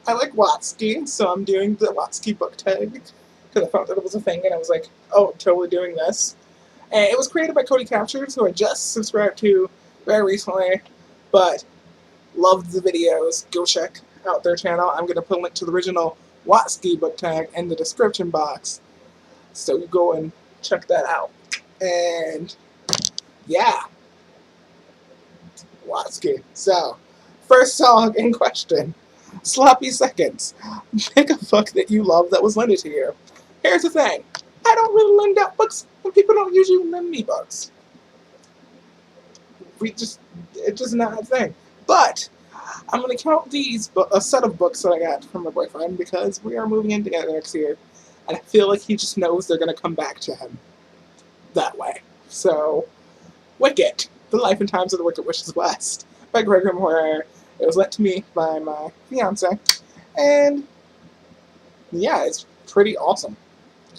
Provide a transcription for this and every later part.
I like Watsky, so I'm doing the Watsky Book Tag because I found that it was a thing, and I was like, oh, I'm totally doing this. And it was created by CodyCaptures, who I just subscribed to very recently, but loved the videos. Go check out their channel. I'm going to put a link to the original Watsky Book Tag in the description box, so you go and check that out. And yeah, Watsky. So, first song in question, Sloppy Seconds. Pick a book that you love that was lended to you. Here's the thing, I don't really lend out books, and people don't usually lend me books. It's just not a thing. But I'm going to count these, a set of books that I got from my boyfriend, because we are moving in together next year, and I feel like he just knows they're going to come back to him that way. So, Wicked, The Life and Times of the Wicked Witch's West by Gregory Moore. It was lent to me by my fiance, and yeah, it's pretty awesome.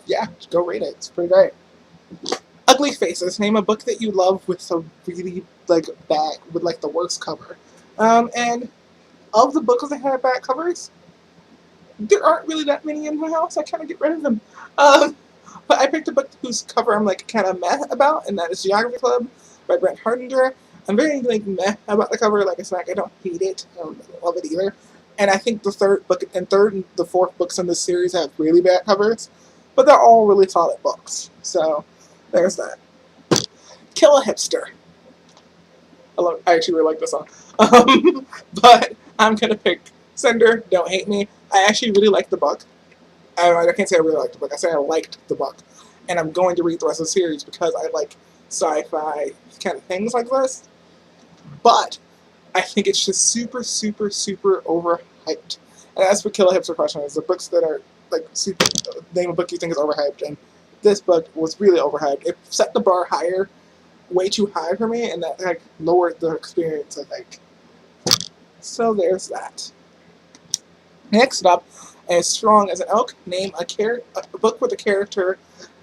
Yeah, go read it. It's pretty great. Ugly Faces. Name a book that you love with a really bad, with the worst cover. And of the books that have bad covers, there aren't really that many in my house. I kind of get rid of them. But I picked a book whose cover I'm kind of meh about, and that is Geography Club by Brent Hardinger. I'm very meh about the cover. Like I said, I don't hate it. I don't love it either. And I think the third and the fourth books in this series have really bad covers, but they're all really solid books. So there's that. Kill a Hipster. I actually really like this song. But I'm gonna pick Cinder, Don't Hate Me. I actually really like the book. I can't say I really liked the book. I say I liked the book. And I'm going to read the rest of the series because I like sci-fi kind of things like this. But I think it's just super, super, super overhyped. And that's what Kill a Hipster question is. The books that are super, name a book you think is overhyped. And this book was really overhyped. It set the bar higher, way too high for me, and that lowered the experience, I think. So there's that. Next up, As Strong as an Oak. Name a book with a character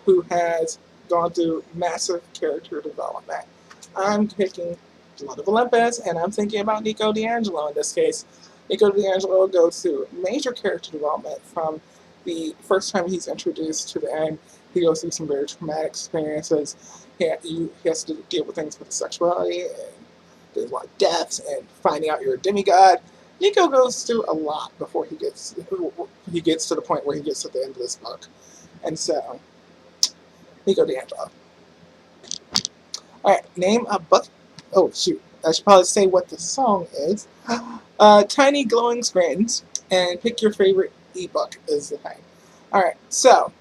who has gone through massive character development. I'm picking Blood of Olympus, and I'm thinking about Nico D'Angelo in this case. Nico D'Angelo goes through major character development from the first time he's introduced to the end. He goes through some very traumatic experiences. He has to deal with things with sexuality, and there's a lot of deaths, and finding out you're a demigod. Nico goes through a lot before he gets to the point where he gets to the end of this book. And so, Nico D'Angelo. Alright, name a book. Oh, shoot. I should probably say what the song is. Tiny Glowing Screens, and pick your favorite ebook is the thing. Alright, so,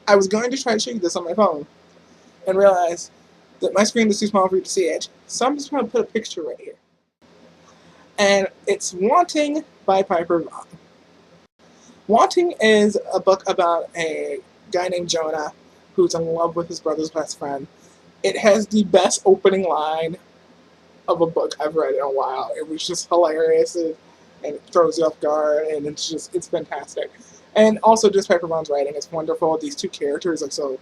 I was going to try to show you this on my phone, and realize that my screen is too small for you to see it. So I'm just going to put a picture right here. And it's Wanting by Piper Vaughn. Wanting is a book about a guy named Jonah who's in love with his brother's best friend. It has the best opening line of a book I've read in a while. It was just hilarious, and it throws you off guard, and it's fantastic. And also just Piper Vaughn's writing is wonderful. These two characters are so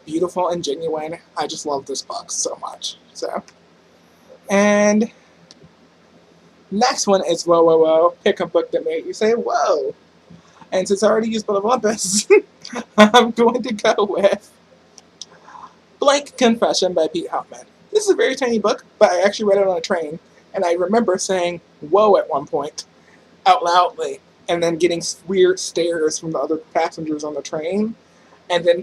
beautiful and genuine. I just love this book so much. So, and next one is Whoa, Whoa, Whoa. Pick a book that made you say, whoa. And since I already used Blood of Olympus, I'm going to go with Blank Confession by Pete Houtman. This is a very tiny book, but I actually read it on a train, and I remember saying, whoa, at one point, out loudly, and then getting weird stares from the other passengers on the train,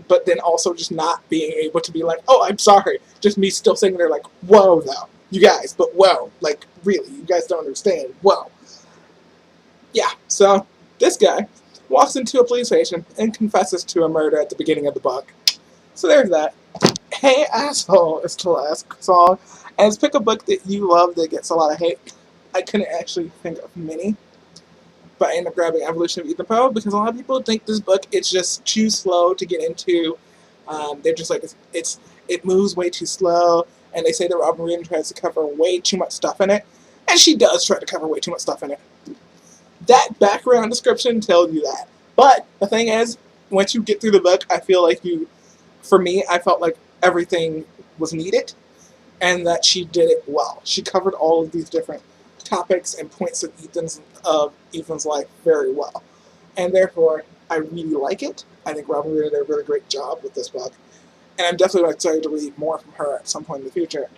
but then also just not being able to be like, oh, I'm sorry. Just me still sitting there like, whoa, though. You guys, but whoa. Like, really, you guys don't understand. Whoa. Yeah, so this guy walks into a police station and confesses to a murder at the beginning of the book. So there's that. Hey Asshole is the last song. And it's pick a book that you love that gets a lot of hate. I couldn't actually think of many, but I ended up grabbing Evolution of Ethan Poe because a lot of people think this book it's just too slow to get into. They're just like it moves way too slow, and they say that Robin Reed tries to cover way too much stuff in it, and she does try to cover way too much stuff in it. That background description tells you that. But the thing is, once you get through the book, I feel like for me, I felt like everything was needed, and that she did it well. She covered all of these different topics and points of Ethan's life very well. And therefore, I really like it. I think Robin did a really great job with this book. And I'm definitely excited to read more from her at some point in the future,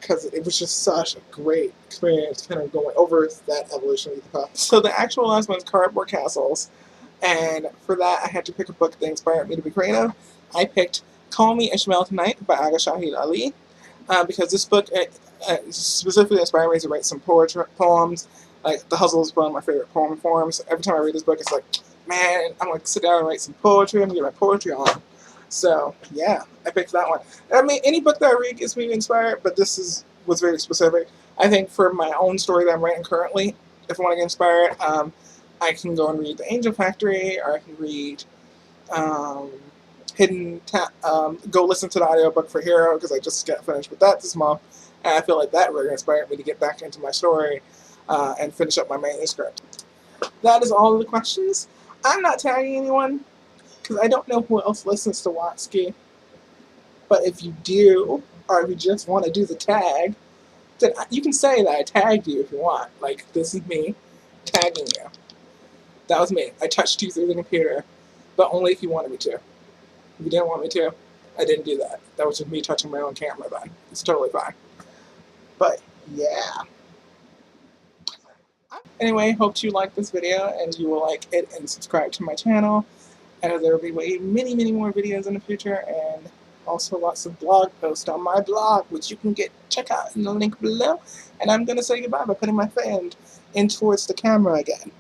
because it was just such a great experience kind of going over that evolution of the book. So the actual last one is Cardboard Castles. And for that, I had to pick a book that inspired me to be creative. I picked Call Me Ishmael Tonight by Aga Shahid Ali, because this book specifically inspired me to write some poems. Like, The Hustle is one of my favorite poem forms. Every time I read this book, it's like, man, I'm going to sit down and write some poetry. I'm going to get my poetry on. So, yeah, I picked that one. I mean, any book that I read gets me inspired, but this was very specific. I think for my own story that I'm writing currently, if I want to get inspired, I can go and read The Angel Factory, or I can read go listen to the audiobook for Hero, because I just got finished with that this month, and I feel like that really inspired me to get back into my story and finish up my manuscript. That is all of the questions. I'm not tagging anyone, because I don't know who else listens to Watsky, but if you do, or if you just want to do the tag, then you can say that I tagged you if you want. Like, this is me tagging you. That was me. I touched you through the computer, but only if you wanted me to. If you didn't want me to, I didn't do that. That was just me touching my own camera then. It's totally fine. But, yeah. Anyway, hope you liked this video, and you will like it and subscribe to my channel. And there will be many, many more videos in the future, and also lots of blog posts on my blog, which you can check out in the link below. And I'm going to say goodbye by putting my hand in towards the camera again.